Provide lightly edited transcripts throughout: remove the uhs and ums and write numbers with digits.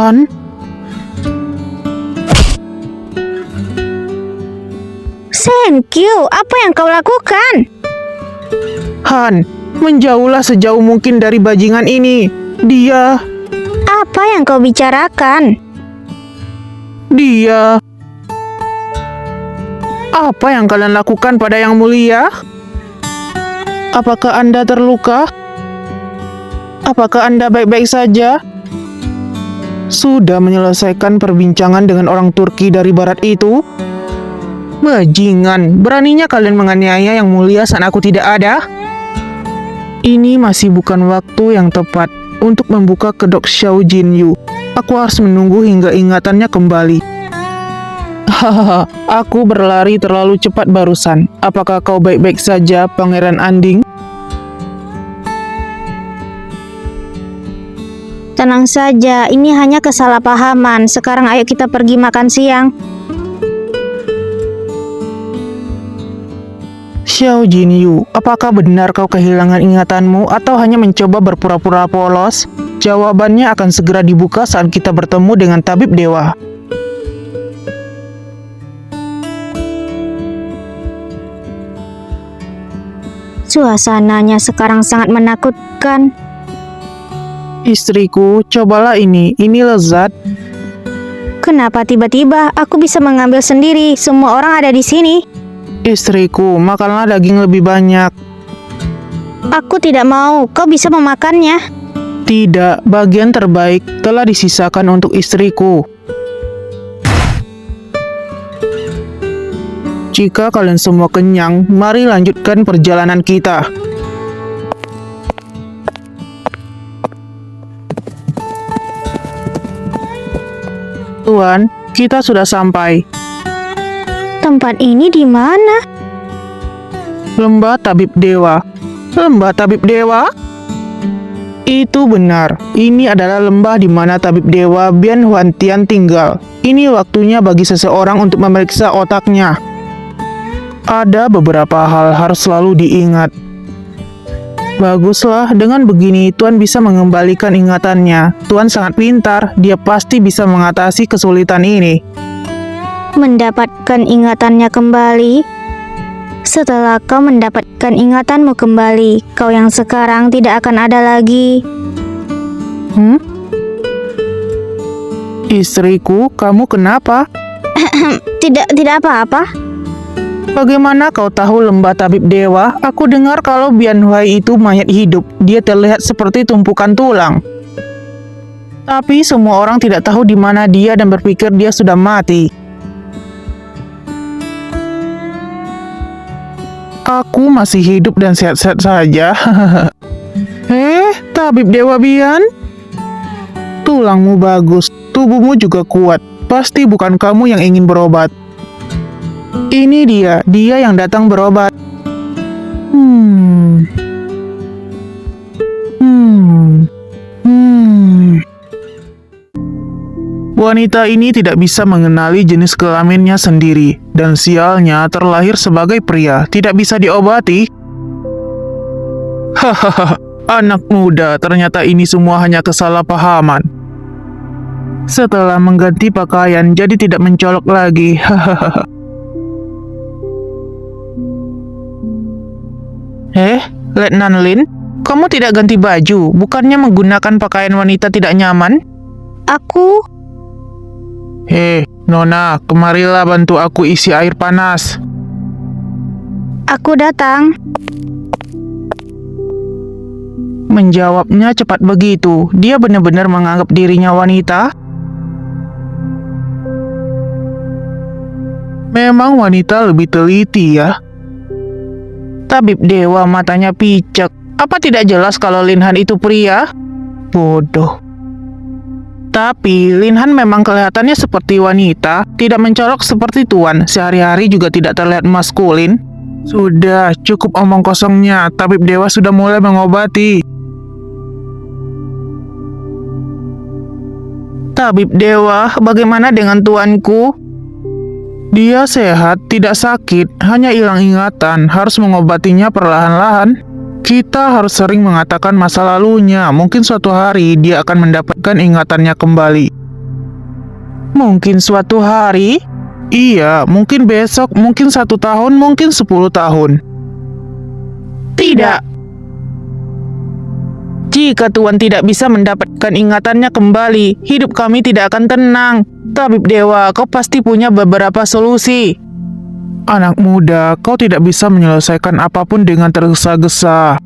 Han? Senkyu, apa yang kau lakukan? Han, menjauhlah sejauh mungkin dari bajingan ini. Dia... Apa yang kau bicarakan? Dia... Apa yang kalian lakukan pada Yang Mulia? Apakah Anda terluka? Apakah Anda baik-baik saja? Sudah menyelesaikan perbincangan dengan orang Turki dari barat itu? Bajingan, beraninya kalian menganiaya Yang Mulia saat aku tidak ada? Ini masih bukan waktu yang tepat untuk membuka kedok Xiao Jinyu. Aku harus menunggu hingga ingatannya kembali. Hahaha, aku berlari terlalu cepat barusan. Apakah kau baik-baik saja, Pangeran Anding? Tenang saja, ini hanya kesalahpahaman. Sekarang ayo kita pergi makan siang. Xiao Jinyu, apakah benar kau kehilangan ingatanmu atau hanya mencoba berpura-pura polos? Jawabannya akan segera dibuka saat kita bertemu dengan tabib dewa. Suasananya sekarang sangat menakutkan. Istriku, cobalah ini lezat. Kenapa tiba-tiba aku bisa mengambil sendiri? Semua orang ada di sini. Istriku, makanlah daging lebih banyak. Aku tidak mau, kau bisa memakannya. Tidak, bagian terbaik telah disisakan untuk istriku. Jika kalian semua kenyang, mari lanjutkan perjalanan kita. Tuan, kita sudah sampai. Tempat ini di mana? Lembah Tabib Dewa. Lembah Tabib Dewa? Itu benar. Ini adalah lembah di mana Tabib Dewa Bian Huantian tinggal. Ini waktunya bagi seseorang untuk memeriksa otaknya. Ada beberapa hal harus selalu diingat. Baguslah, dengan begini Tuan bisa mengembalikan ingatannya. Tuan sangat pintar, dia pasti bisa mengatasi kesulitan ini. Mendapatkan ingatannya kembali? Setelah kau mendapatkan ingatanmu kembali, kau yang sekarang tidak akan ada lagi. Istriku, kamu kenapa? Tidak apa-apa. Bagaimana kau tahu lembah Tabib Dewa? Aku dengar kalau Bian Huai itu mayat hidup. Dia terlihat seperti tumpukan tulang. Tapi semua orang tidak tahu di mana dia dan berpikir dia sudah mati. Aku masih hidup dan sehat-sehat saja. Tabib Dewa Bian? Tulangmu bagus, tubuhmu juga kuat. Pasti bukan kamu yang ingin berobat. Ini dia yang datang berobat. Wanita ini tidak bisa mengenali jenis kelaminnya sendiri, dan sialnya terlahir sebagai pria, tidak bisa diobati. Hahaha, anak muda, ternyata ini semua hanya kesalahpahaman. Setelah mengganti pakaian, jadi tidak mencolok lagi. Hahaha. Letnan Lin, kamu tidak ganti baju, bukannya menggunakan pakaian wanita tidak nyaman? Aku... Nona, kemarilah bantu aku isi air panas. Aku datang. Menjawabnya cepat begitu, dia benar-benar menganggap dirinya wanita? Memang wanita lebih teliti ya. Tabib Dewa matanya picek. Apa tidak jelas kalau Linhan itu pria? Bodoh. Tapi Linhan memang kelihatannya seperti wanita, tidak mencolok seperti Tuan, sehari-hari juga tidak terlihat maskulin. Sudah, cukup omong kosongnya, Tabib Dewa sudah mulai mengobati. Tabib Dewa, bagaimana dengan tuanku? Dia sehat, tidak sakit, hanya hilang ingatan, harus mengobatinya perlahan-lahan. Kita harus sering mengatakan masa lalunya, mungkin suatu hari dia akan mendapatkan ingatannya kembali. Mungkin suatu hari? Iya, mungkin besok, mungkin 1 tahun, mungkin 10 tahun. Tidak. Jika Tuan tidak bisa mendapatkan ingatannya kembali, hidup kami tidak akan tenang. Tabib Dewa, kau pasti punya beberapa solusi. Anak muda, kau tidak bisa menyelesaikan apapun dengan tergesa-gesa.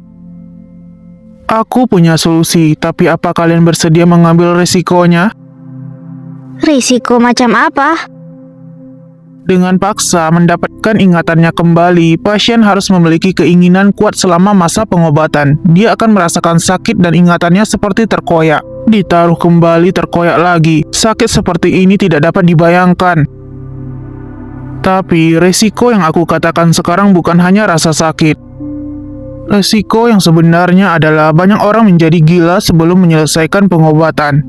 Aku punya solusi, tapi apa kalian bersedia mengambil risikonya? Risiko macam apa? Dengan paksa mendapatkan ingatannya kembali, pasien harus memiliki keinginan kuat selama masa pengobatan. Dia akan merasakan sakit dan ingatannya seperti terkoyak. Ditaruh kembali terkoyak lagi. Sakit seperti ini tidak dapat dibayangkan. Tapi resiko yang aku katakan sekarang bukan hanya rasa sakit. Resiko yang sebenarnya adalah banyak orang menjadi gila sebelum menyelesaikan pengobatan.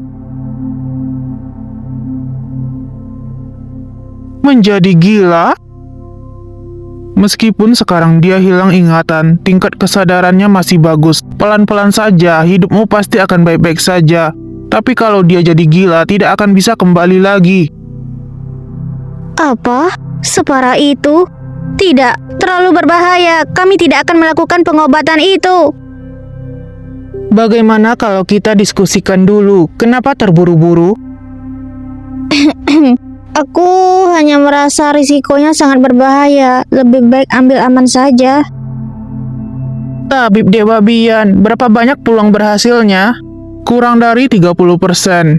Menjadi gila? Meskipun sekarang dia hilang ingatan, tingkat kesadarannya masih bagus. Pelan-pelan saja, hidupmu pasti akan baik-baik saja. Tapi kalau dia jadi gila, tidak akan bisa kembali lagi. Apa? Separah itu? Tidak, terlalu berbahaya. Kami tidak akan melakukan pengobatan itu. Bagaimana kalau kita diskusikan dulu? Kenapa terburu-buru? Aku hanya merasa risikonya sangat berbahaya. Lebih baik ambil aman saja. Tabib Dewa Bian, berapa banyak peluang berhasilnya? Kurang dari 30%.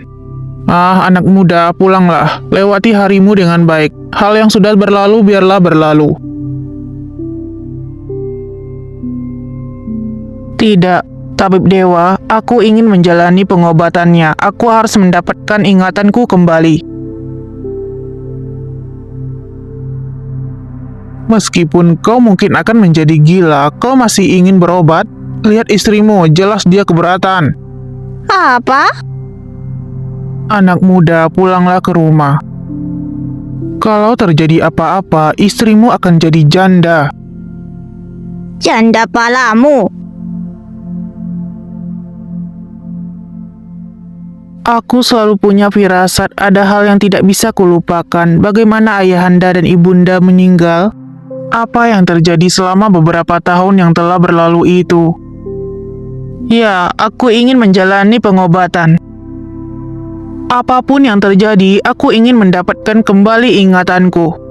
Ah, anak muda, pulanglah. Lewati harimu dengan baik. Hal yang sudah berlalu, biarlah berlalu. Tidak, Tabib Dewa, aku ingin menjalani pengobatannya. Aku harus mendapatkan ingatanku kembali. Meskipun kau mungkin akan menjadi gila, kau masih ingin berobat? Lihat istrimu, jelas dia keberatan. Apa? Anak muda, pulanglah ke rumah. Kalau terjadi apa-apa, istrimu akan jadi janda. Janda palamu. Aku selalu punya firasat ada hal yang tidak bisa kulupakan. Bagaimana ayahanda dan ibunda meninggal? Apa yang terjadi selama beberapa tahun yang telah berlalu itu? Ya, aku ingin menjalani pengobatan. Apapun yang terjadi, aku ingin mendapatkan kembali ingatanku.